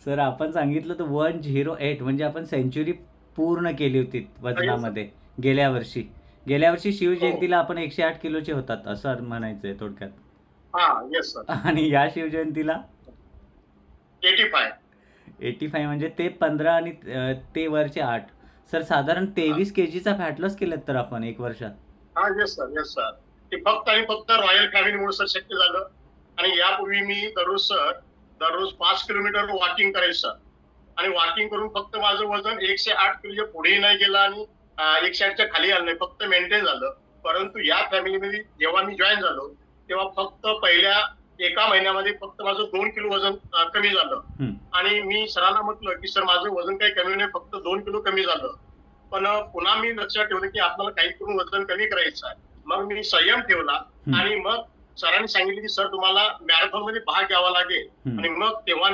Sir आपण सांगितलं तर 108 म्हणजे आपण सेंचुरी पूर्ण केली होती येस सर. वजनामध्ये गेल्या वर्षी. गेल्या वर्षी हो. शिवजयंतीला आपण 108 किलोचे होतात असं म्हणायचंय थोडक्यात. हा. Yes sir. आणि या शिवजयंतीला 85. 85 म्हणजे ते 15 आणि ते वरचे 8. सर साधारण हा. 23 केजीचा फॅट लॉस केलेत तर आपण एक वर्षात. हा. Yes sir. Yes sir. ते फक्त आणि फक्त रॉयल फॅमिलीमुळे सर शक्य झालं. आणि यापूर्वी मी दररोज 5 किलोमीटर वॉकिंग करायचं सर. आणि वॉकिंग करून फक्त माझं वजन 108 किलोच्या पुढेही नाही गेलं आणि 108च्या खाली आलं नाही, फक्त मेंटेन झालं. परंतु या फॅमिलीमध्ये जेव्हा मी जॉईन झालो तेव्हा फक्त पहिल्या एका महिन्यामध्ये फक्त माझं 2 किलो वजन कमी झालं. आणि मी सरांना म्हटलं की सर माझं वजन काही कमी नाही, फक्त 2 किलो कमी झालं. पण पुन्हा मी लक्षात ठेवलं की आपल्याला काही करून वजन कमी करायचं आहे. मग मी संयम ठेवला आणि मग सरांनी सांगितलं की सर तुम्हाला मॅरेथॉन मध्ये भाग घ्यावा लागेल. आणि मग तेव्हा मी